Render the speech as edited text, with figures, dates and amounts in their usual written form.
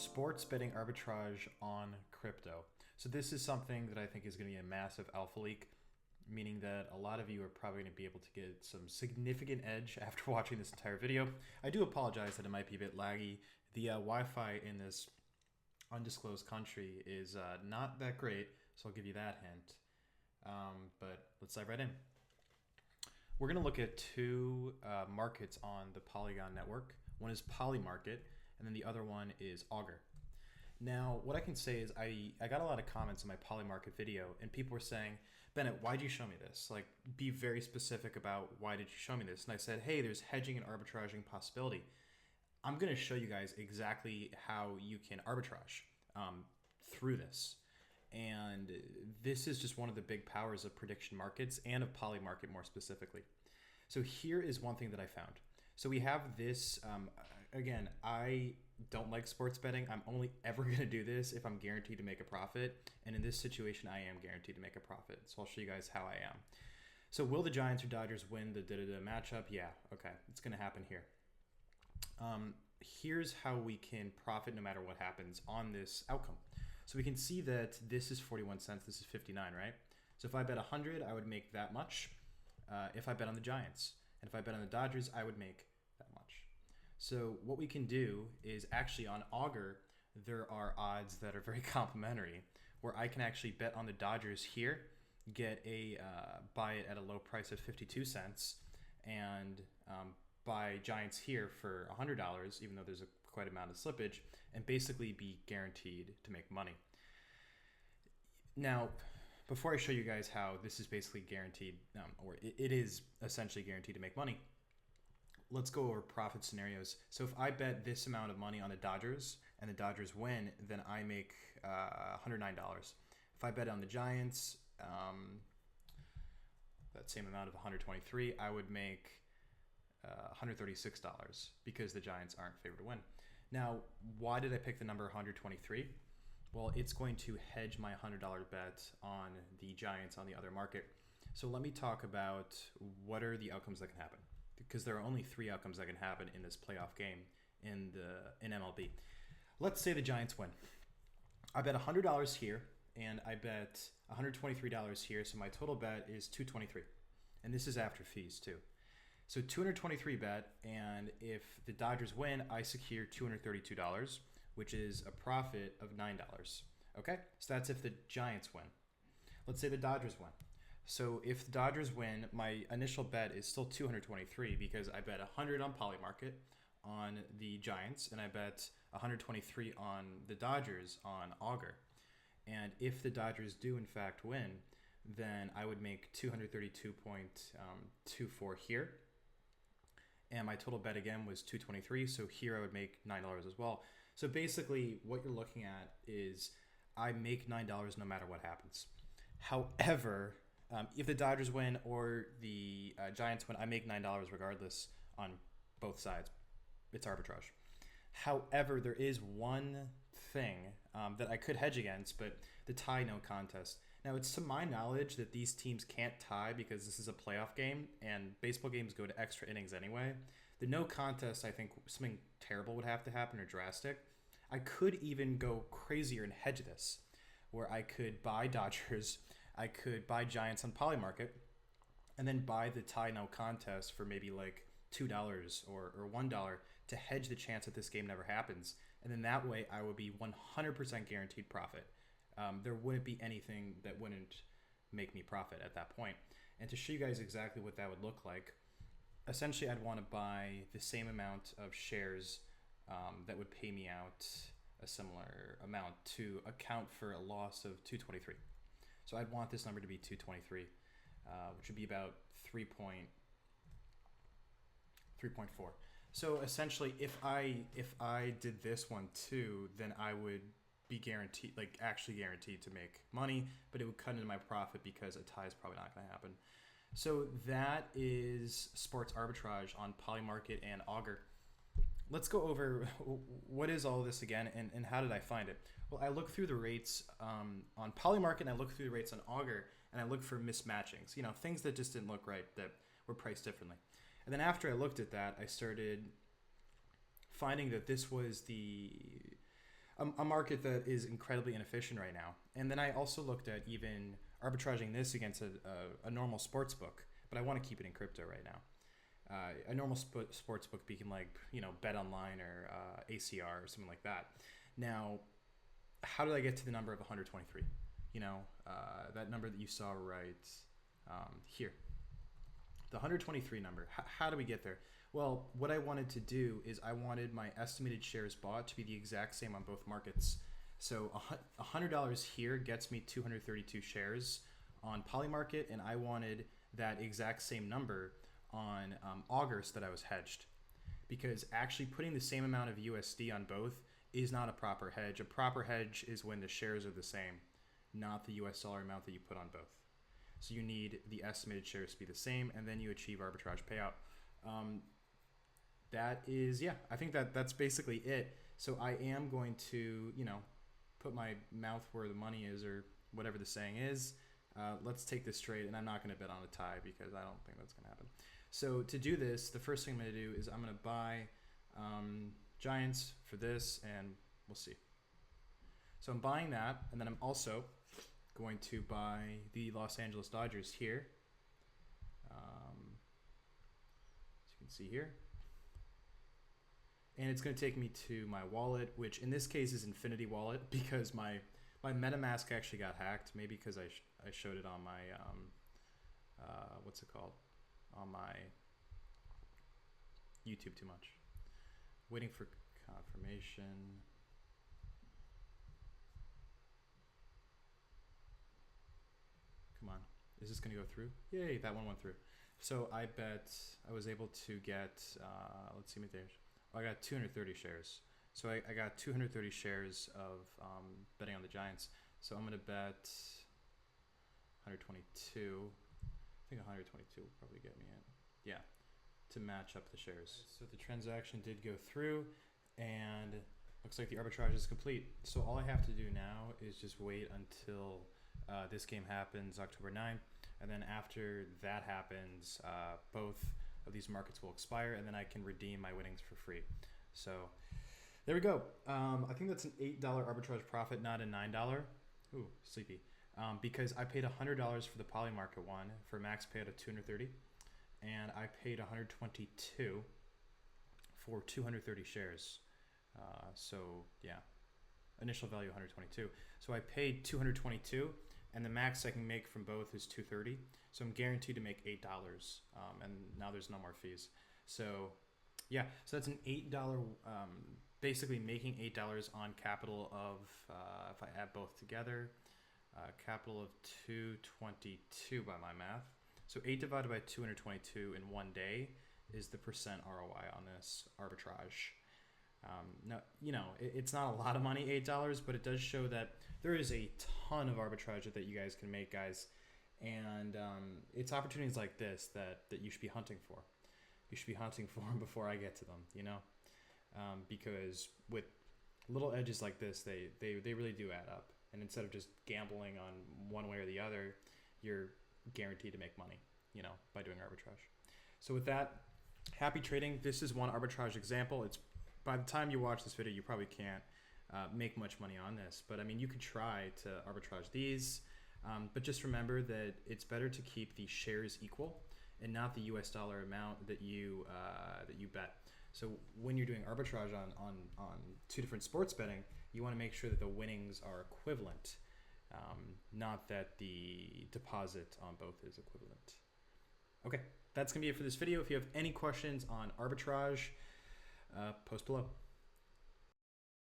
sports betting arbitrage on crypto. So this is something that I think is going to be a massive alpha leak, meaning that a lot of you are probably going to be able to get some significant edge after watching this entire video. I do apologize that it might be a bit laggy. The Wi-Fi in this undisclosed country is not that great, so I'll give you that hint. But let's dive right in. We're going to look at two markets on the Polygon network. One is Polymarket, and then the other one is Augur. Now, what I can say is I got a lot of comments on my Polymarket video, and people were saying, Bennett, why'd you show me this? Like, be very specific about why did you show me this? And I said, hey, there's hedging and arbitraging possibility. I'm going to show you guys exactly how you can arbitrage through this. And this is just one of the big powers of prediction markets and of Polymarket more specifically. So here is one thing that I found. So we have this, again, I don't like sports betting. I'm only ever going to do this if I'm guaranteed to make a profit. And in this situation, I am guaranteed to make a profit. So I'll show you guys how I am. So will the Giants or Dodgers win the da-da-da matchup? Yeah, okay, it's going to happen here. Here's how we can profit no matter what happens on this outcome. So we can see that this is 41 cents, this is 59, right? So if I bet 100, I would make that much if I bet on the Giants. And if I bet on the Dodgers, I would make that much. So what we can do is actually on Augur, there are odds that are very complementary where I can actually bet on the Dodgers here, get a buy it at a low price of 52 cents and buy Giants here for $100, even though there's a quite amount of slippage, and basically be guaranteed to make money. Now, before I show you guys how this is basically guaranteed, or it is essentially guaranteed to make money, let's go over profit scenarios. So if I bet this amount of money on the Dodgers and the Dodgers win, then I make $109. If I bet on the Giants, that same amount of 123, I would make $136 because the Giants aren't favored to win. Now, why did I pick the number 123? Well, it's going to hedge my $100 bet on the Giants on the other market. So let me talk about what are the outcomes that can happen, because there are only three outcomes that can happen in this playoff game in MLB. Let's say the Giants win. I bet $100 here, and I bet $123 here, so my total bet is $223, and this is after fees too. So $223 bet, and if the Dodgers win, I secure $232, which is a profit of $9. Okay, so that's if the Giants win. Let's say the Dodgers win. So if the Dodgers win, my initial bet is still $223 because I bet 100 on Polymarket on the Giants, and I bet 123 on the Dodgers on Augur. And if the Dodgers do in fact win, then I would make 232.24 here. And my total bet again was $223, so here I would make $9 as well. So basically what you're looking at is I make $9 no matter what happens. However, if the Dodgers win or the Giants win, I make $9 regardless on both sides. It's arbitrage. However, there is one thing that I could hedge against, but the tie no contest. Now, it's to my knowledge that these teams can't tie because this is a playoff game and baseball games go to extra innings anyway. The no contest, I think something terrible would have to happen or drastic. I could even go crazier and hedge this, where I could buy Dodgers, I could buy Giants on Polymarket, and then buy the tie no contest for maybe like $2 or $1 to hedge the chance that this game never happens. And then that way I would be 100% guaranteed profit. There wouldn't be anything that wouldn't make me profit at that point. And to show you guys exactly what that would look like, essentially I'd want to buy the same amount of shares that would pay me out a similar amount to account for a loss of 223. So I'd want this number to be 223, which would be about 3.4. So essentially, if I did this one too, then I would be guaranteed, like actually guaranteed to make money, but it would cut into my profit because a tie is probably not going to happen. So that is sports arbitrage on Polymarket and Augur. Let's go over what is all this again and how did I find it? Well, I look through the rates on Polymarket and I look through the rates on Augur and I look for mismatchings, things that just didn't look right that were priced differently. And then after I looked at that, I started finding that this was the a market that is incredibly inefficient right now. And then I also looked at even arbitraging this against a normal sports book, but I want to keep it in crypto right now. A normal sports book being like, Bet Online or ACR or something like that. Now, how did I get to the number of 123? That number that you saw right here. The 123 number. How do we get there? Well, what I wanted to do is I wanted my estimated shares bought to be the exact same on both markets. So $100 here gets me 232 shares on Polymarket, and I wanted that exact same number on Augur that I was hedged. Because actually putting the same amount of USD on both is not a proper hedge. A proper hedge is when the shares are the same, not the US dollar amount that you put on both. So you need the estimated shares to be the same, and then you achieve arbitrage payout. That is, I think that's basically it. So I am going to, put my mouth where the money is, or whatever the saying is. Let's take this trade, and I'm not going to bet on a tie because I don't think that's going to happen. So to do this, the first thing I'm going to do is I'm going to buy Giants for this, and we'll see. So I'm buying that, and then I'm also going to buy the Los Angeles Dodgers here. As you can see here. And it's going to take me to my wallet, which in this case is Infinity Wallet, because my MetaMask actually got hacked. Maybe because I showed it on my, what's it called? On my YouTube too much. Waiting for confirmation. Come on. Is this going to go through? Yay, that one went through. So I bet I was able to get, let's see, I got 230 shares. So I got 230 shares of betting on the Giants. So I'm going to bet 122. I think 122 will probably get me in. Yeah, to match up the shares. So the transaction did go through, and looks like the arbitrage is complete. So all I have to do now is just wait until this game happens October 9th. And then after that happens, both of these markets will expire, and then I can redeem my winnings for free. So there we go. I think that's an $8 arbitrage profit, not a $9. Ooh, sleepy. Because I paid $100 for the Polymarket one for a max payout of 230, and I paid 122 for 230 shares. So yeah, initial value 122. So I paid 222. And the max I can make from both is 230. So I'm guaranteed to make $8. And now there's no more fees. So yeah, so that's an $8, basically making $8 on capital of, if I add both together, capital of 222 by my math. So 8 divided by 222 in one day is the percent ROI on this arbitrage. Now, it's not a lot of money, $8, but it does show that there is a ton of arbitrage that you guys can make, guys. And it's opportunities like this that you should be hunting for. You should be hunting for them before I get to them, because with little edges like this, they really do add up. And instead of just gambling on one way or the other, you're guaranteed to make money, by doing arbitrage. So with that, happy trading. This is one arbitrage example. It's by the time you watch this video, you probably can't make much money on this. But I mean, you could try to arbitrage these. But just remember that it's better to keep the shares equal and not the US dollar amount that you bet. So when you're doing arbitrage on two different sports betting, you want to make sure that the winnings are equivalent, not that the deposit on both is equivalent. Okay, that's going to be it for this video. If you have any questions on arbitrage, post below.